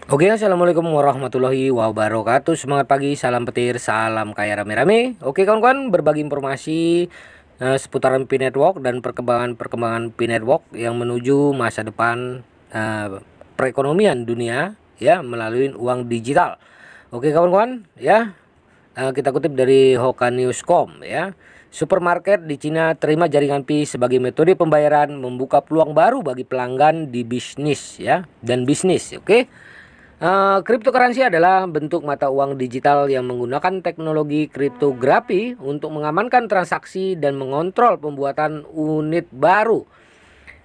Oke, assalamualaikum warahmatullahi wabarakatuh. Semangat pagi, salam petir, salam kaya rame-rame. Oke kawan-kawan, berbagi informasi seputaran Pi Network dan perkembangan Pi Network yang menuju masa depan perekonomian dunia ya melalui uang digital. Oke kawan-kawan ya, kita kutip dari Hoka Newscom ya. Supermarket di Cina terima jaringan Pi sebagai metode pembayaran, membuka peluang baru bagi pelanggan di bisnis ya dan bisnis. Oke. Cryptocurrency adalah bentuk mata uang digital yang menggunakan teknologi kriptografi untuk mengamankan transaksi dan mengontrol pembuatan unit baru.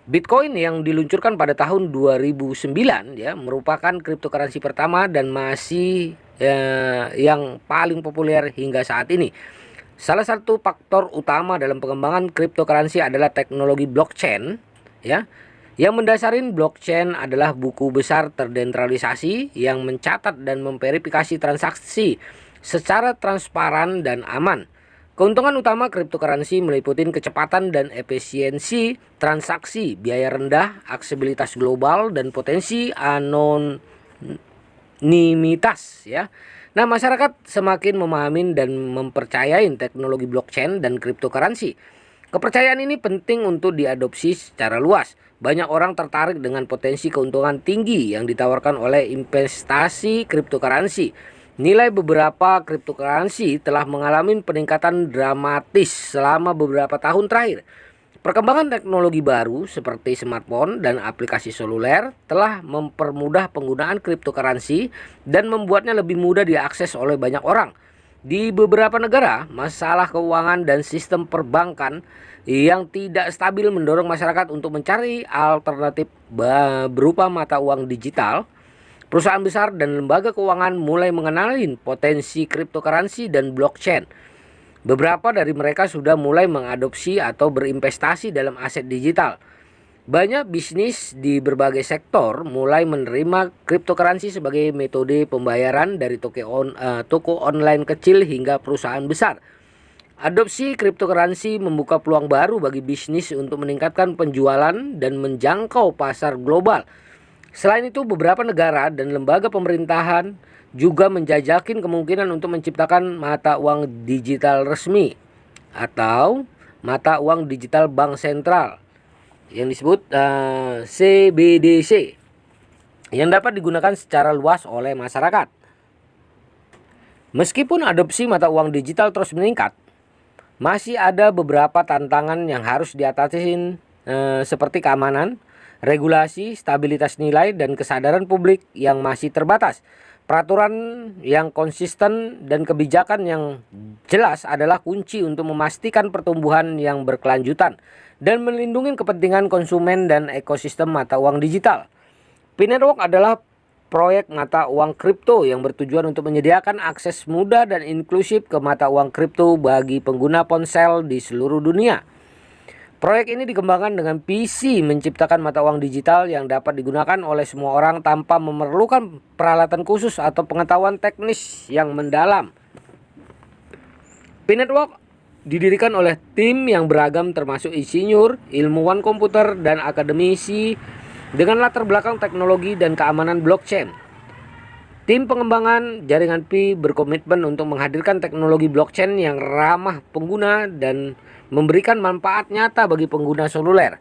Bitcoin yang diluncurkan pada tahun 2009 ya merupakan cryptocurrency pertama dan masih yang paling populer hingga saat ini. Salah satu faktor utama dalam pengembangan cryptocurrency adalah teknologi blockchain ya. Yang mendasarin blockchain adalah buku besar terdesentralisasi yang mencatat dan memverifikasi transaksi secara transparan dan aman. Keuntungan utama cryptocurrency meliputi kecepatan dan efisiensi transaksi, biaya rendah, aksesibilitas global, dan potensi anonimitas ya. Nah, masyarakat semakin memahami dan mempercayai teknologi blockchain dan cryptocurrency. Kepercayaan ini penting untuk diadopsi secara luas. Banyak orang tertarik dengan potensi keuntungan tinggi yang ditawarkan oleh investasi cryptocurrency. Nilai beberapa cryptocurrency telah mengalami peningkatan dramatis selama beberapa tahun terakhir. Perkembangan teknologi baru seperti smartphone dan aplikasi seluler telah mempermudah penggunaan cryptocurrency dan membuatnya lebih mudah diakses oleh banyak orang. Di beberapa negara, masalah keuangan dan sistem perbankan yang tidak stabil mendorong masyarakat untuk mencari alternatif berupa mata uang digital. Perusahaan besar dan lembaga keuangan mulai mengenali potensi cryptocurrency dan blockchain. Beberapa dari mereka sudah mulai mengadopsi atau berinvestasi dalam aset digital. Banyak bisnis di berbagai sektor mulai menerima cryptocurrency sebagai metode pembayaran dari toko online kecil hingga perusahaan besar. Adopsi cryptocurrency membuka peluang baru bagi bisnis untuk meningkatkan penjualan dan menjangkau pasar global. Selain itu, beberapa negara dan lembaga pemerintahan juga menjajakin kemungkinan untuk menciptakan mata uang digital resmi atau mata uang digital bank sentral yang disebut CBDC yang dapat digunakan secara luas oleh masyarakat. Meskipun adopsi mata uang digital terus meningkat, masih ada beberapa tantangan yang harus diatasi seperti keamanan, regulasi, stabilitas nilai, dan kesadaran publik yang masih terbatas. Peraturan yang konsisten dan kebijakan yang jelas adalah kunci untuk memastikan pertumbuhan yang berkelanjutan dan melindungi kepentingan konsumen dan ekosistem mata uang digital. Pi Network adalah proyek mata uang kripto yang bertujuan untuk menyediakan akses mudah dan inklusif ke mata uang kripto bagi pengguna ponsel di seluruh dunia. Proyek ini dikembangkan dengan visi menciptakan mata uang digital yang dapat digunakan oleh semua orang tanpa memerlukan peralatan khusus atau pengetahuan teknis yang mendalam. Pi Network didirikan oleh tim yang beragam termasuk insinyur, ilmuwan komputer, dan akademisi dengan latar belakang teknologi dan keamanan blockchain. Tim pengembangan jaringan Pi berkomitmen untuk menghadirkan teknologi blockchain yang ramah pengguna dan memberikan manfaat nyata bagi pengguna seluler.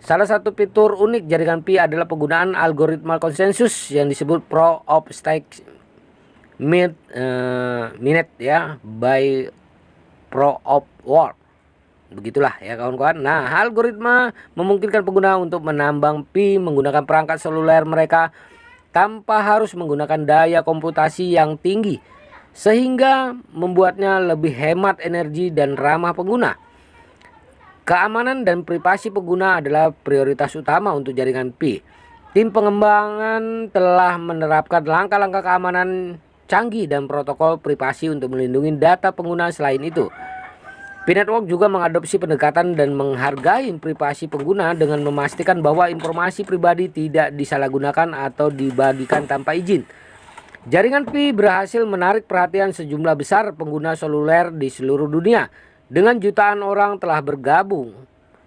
Salah satu fitur unik jaringan Pi adalah penggunaan algoritma konsensus yang disebut Proof of Stake Minute ya by Proof of Work. Begitulah ya kawan-kawan. Nah, algoritma memungkinkan pengguna untuk menambang Pi menggunakan perangkat seluler mereka tanpa harus menggunakan daya komputasi yang tinggi, sehingga membuatnya lebih hemat energi dan ramah pengguna. Keamanan dan privasi pengguna adalah prioritas utama untuk jaringan Pi. Tim pengembangan telah menerapkan langkah-langkah keamanan canggih dan protokol privasi untuk melindungi data pengguna. Selain itu, Pi Network juga mengadopsi pendekatan dan menghargai privasi pengguna dengan memastikan bahwa informasi pribadi tidak disalahgunakan atau dibagikan tanpa izin. Jaringan Pi berhasil menarik perhatian sejumlah besar pengguna seluler di seluruh dunia. Dengan jutaan orang telah bergabung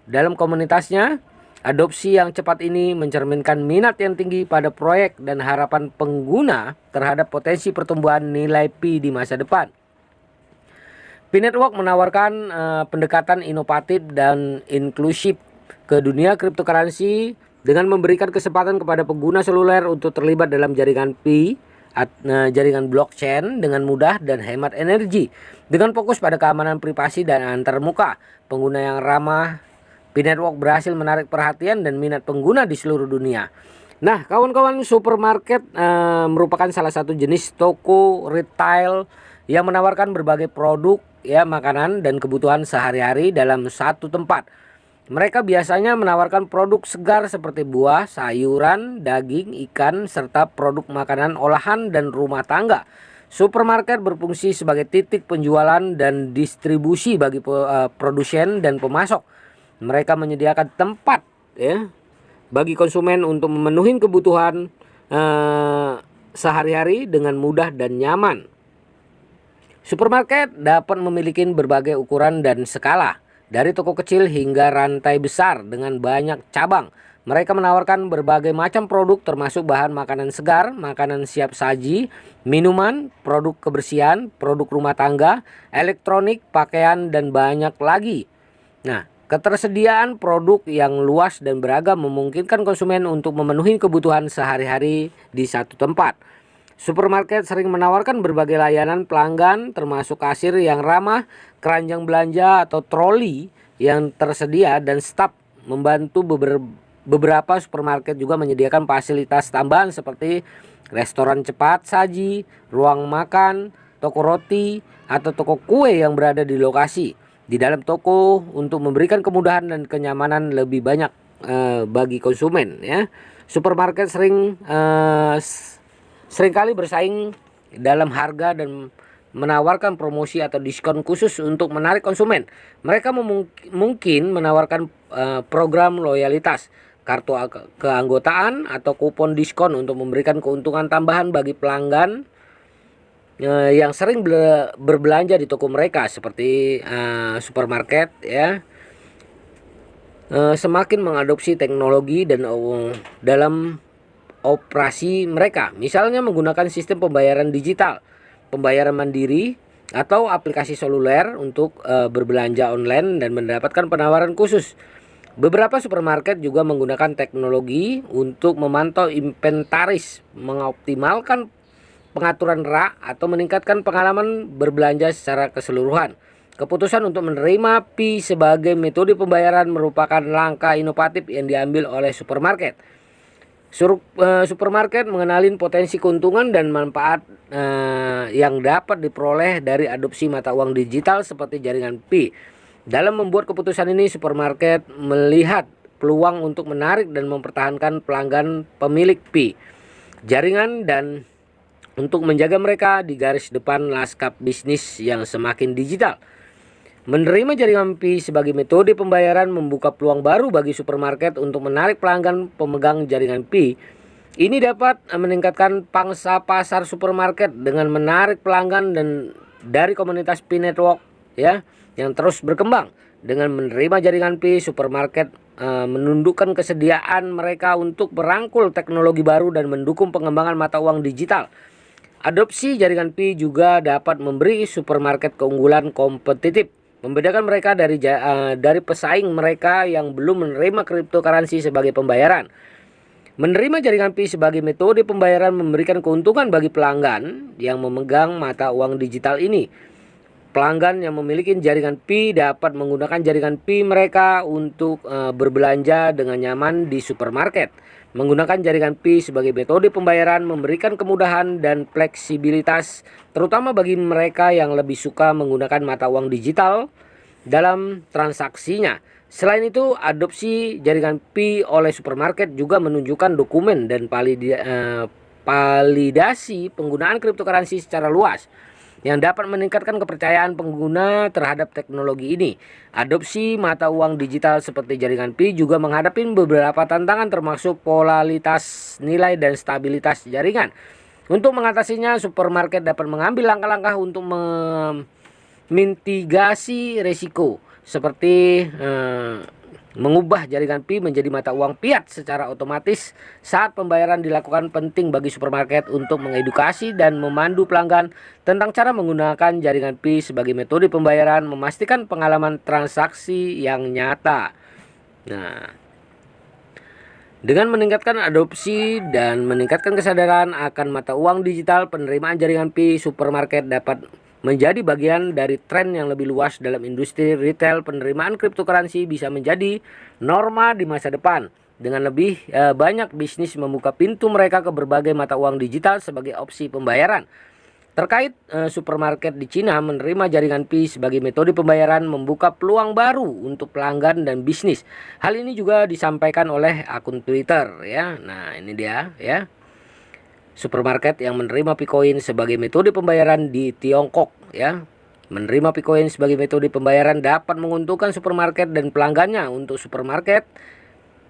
dalam komunitasnya, Adopsi yang cepat ini mencerminkan minat yang tinggi pada proyek dan harapan pengguna terhadap potensi pertumbuhan nilai Pi di masa depan. Pi Network menawarkan pendekatan inovatif dan inklusif ke dunia cryptocurrency dengan memberikan kesempatan kepada pengguna seluler untuk terlibat dalam jaringan Pi, jaringan blockchain dengan mudah dan hemat energi. Dengan fokus pada keamanan privasi dan antarmuka, pengguna yang ramah Pi Network berhasil menarik perhatian dan minat pengguna di seluruh dunia. Nah, kawan-kawan, supermarket merupakan salah satu jenis toko retail yang menawarkan berbagai produk ya makanan dan kebutuhan sehari-hari dalam satu tempat. Mereka biasanya menawarkan produk segar seperti buah, sayuran, daging, ikan, serta produk makanan olahan dan rumah tangga. Supermarket berfungsi sebagai titik penjualan dan distribusi bagi produsen dan pemasok. Mereka menyediakan tempat ya bagi konsumen untuk memenuhi kebutuhan sehari-hari dengan mudah dan nyaman. Supermarket dapat memiliki berbagai ukuran dan skala, dari toko kecil hingga rantai besar dengan banyak cabang. Mereka menawarkan berbagai macam produk termasuk bahan makanan segar, makanan siap saji, minuman, produk kebersihan, produk rumah tangga, elektronik, pakaian, dan banyak lagi. Nah, ketersediaan produk yang luas dan beragam memungkinkan konsumen untuk memenuhi kebutuhan sehari-hari di satu tempat. Supermarket sering menawarkan berbagai layanan pelanggan termasuk kasir yang ramah, keranjang belanja atau troli yang tersedia, dan staf membantu. Beberapa supermarket juga menyediakan fasilitas tambahan seperti restoran cepat saji, ruang makan, toko roti, atau toko kue yang berada di lokasi di dalam toko untuk memberikan kemudahan dan kenyamanan lebih banyak bagi konsumen ya. Supermarket seringkali bersaing dalam harga dan menawarkan promosi atau diskon khusus untuk menarik konsumen. Mereka mungkin menawarkan program loyalitas, kartu keanggotaan, atau kupon diskon untuk memberikan keuntungan tambahan bagi pelanggan yang sering berbelanja di toko mereka seperti supermarket ya. Semakin mengadopsi teknologi dan dalam operasi mereka, misalnya menggunakan sistem pembayaran digital, pembayaran mandiri, atau aplikasi seluler untuk berbelanja online dan mendapatkan penawaran khusus. Beberapa supermarket juga menggunakan teknologi untuk memantau inventaris, mengoptimalkan pengaturan RA, atau meningkatkan pengalaman berbelanja secara keseluruhan. Keputusan untuk menerima Pi sebagai metode pembayaran merupakan langkah inovatif yang diambil oleh supermarket. Supermarket mengenali potensi keuntungan dan manfaat yang dapat diperoleh dari adopsi mata uang digital seperti jaringan Pi. Dalam membuat keputusan ini, supermarket melihat peluang untuk menarik dan mempertahankan pelanggan pemilik Pi jaringan dan untuk menjaga mereka di garis depan lanskap bisnis yang semakin digital. Menerima jaringan Pi sebagai metode pembayaran membuka peluang baru bagi supermarket untuk menarik pelanggan pemegang jaringan Pi. Ini dapat meningkatkan pangsa pasar supermarket dengan menarik pelanggan dan dari komunitas Pi Network ya yang terus berkembang. Dengan menerima jaringan Pi, supermarket menundukkan kesediaan mereka untuk merangkul teknologi baru dan mendukung pengembangan mata uang digital. Adopsi jaringan Pi juga dapat memberi supermarket keunggulan kompetitif, membedakan mereka dari pesaing mereka yang belum menerima cryptocurrency sebagai pembayaran. Menerima jaringan Pi sebagai metode pembayaran memberikan keuntungan bagi pelanggan yang memegang mata uang digital ini. Pelanggan yang memiliki jaringan Pi dapat menggunakan jaringan Pi mereka untuk berbelanja dengan nyaman di supermarket. Menggunakan jaringan Pi sebagai metode pembayaran memberikan kemudahan dan fleksibilitas, terutama bagi mereka yang lebih suka menggunakan mata uang digital dalam transaksinya. Selain itu, adopsi jaringan Pi oleh supermarket juga menunjukkan dokumen dan validasi penggunaan cryptocurrency secara luas, yang dapat meningkatkan kepercayaan pengguna terhadap teknologi ini. Adopsi mata uang digital seperti jaringan Pi juga menghadapi beberapa tantangan termasuk volatilitas nilai dan stabilitas jaringan. Untuk mengatasinya, supermarket dapat mengambil langkah-langkah untuk memitigasi risiko seperti Mengubah jaringan Pi menjadi mata uang fiat secara otomatis saat pembayaran dilakukan penting bagi supermarket untuk mengedukasi dan memandu pelanggan tentang cara menggunakan jaringan Pi sebagai metode pembayaran, memastikan pengalaman transaksi yang nyata. Nah, dengan meningkatkan adopsi dan meningkatkan kesadaran akan mata uang digital, penerimaan jaringan Pi supermarket dapat menjadi bagian dari tren yang lebih luas dalam industri retail. Penerimaan cryptocurrency bisa menjadi norma di masa depan. Dengan lebih banyak bisnis membuka pintu mereka ke berbagai mata uang digital sebagai opsi pembayaran. Terkait supermarket di Cina menerima jaringan Pi sebagai metode pembayaran membuka peluang baru untuk pelanggan dan bisnis. Hal ini juga disampaikan oleh akun Twitter ya. Nah, ini dia ya. Supermarket yang menerima Picoin sebagai metode pembayaran di Tiongkok ya. Menerima Picoin sebagai metode pembayaran dapat menguntungkan supermarket dan pelanggannya. Untuk supermarket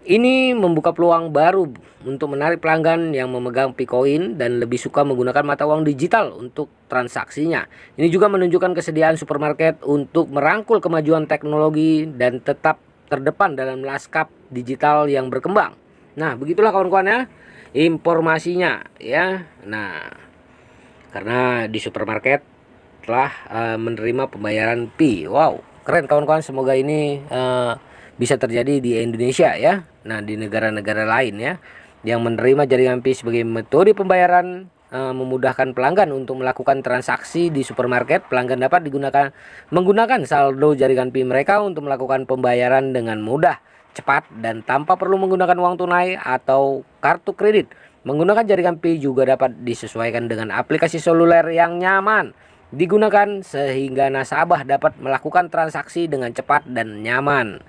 ini membuka peluang baru untuk menarik pelanggan yang memegang Picoin dan lebih suka menggunakan mata uang digital untuk transaksinya. Ini juga menunjukkan kesediaan supermarket untuk merangkul kemajuan teknologi dan tetap terdepan dalam lanskap digital yang berkembang. Nah, begitulah kawan-kawan ya informasinya ya. Nah, karena di supermarket telah menerima pembayaran Pi. Wow, keren kawan-kawan. Semoga ini bisa terjadi di Indonesia ya. Nah, di negara-negara lain ya yang menerima jaringan Pi sebagai metode pembayaran memudahkan pelanggan untuk melakukan transaksi di supermarket. Pelanggan dapat menggunakan saldo jaringan Pi mereka untuk melakukan pembayaran dengan mudah, cepat, dan tanpa perlu menggunakan uang tunai atau kartu kredit. Menggunakan jaringan Pi juga dapat disesuaikan dengan aplikasi seluler yang nyaman digunakan sehingga nasabah dapat melakukan transaksi dengan cepat dan nyaman.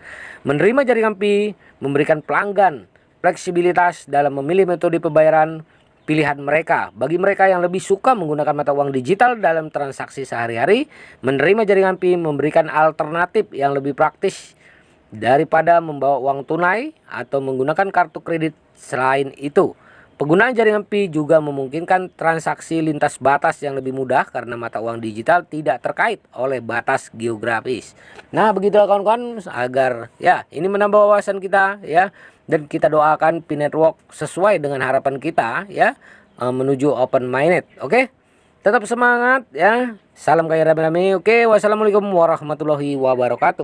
Menerima jaringan Pi memberikan pelanggan fleksibilitas dalam memilih metode pembayaran pilihan mereka. Bagi mereka yang lebih suka menggunakan mata uang digital dalam transaksi sehari-hari, menerima jaringan Pi memberikan alternatif yang lebih praktis daripada membawa uang tunai atau menggunakan kartu kredit. Selain itu, penggunaan jaringan Pi juga memungkinkan transaksi lintas batas yang lebih mudah karena mata uang digital tidak terkait oleh batas geografis. Nah, begitulah kawan-kawan, agar ya ini menambah wawasan kita ya, dan kita doakan Pi Network sesuai dengan harapan kita ya, menuju open minded. Oke? Tetap semangat ya. Salam kaya rame-rame. Oke, wassalamualaikum warahmatullahi wabarakatuh.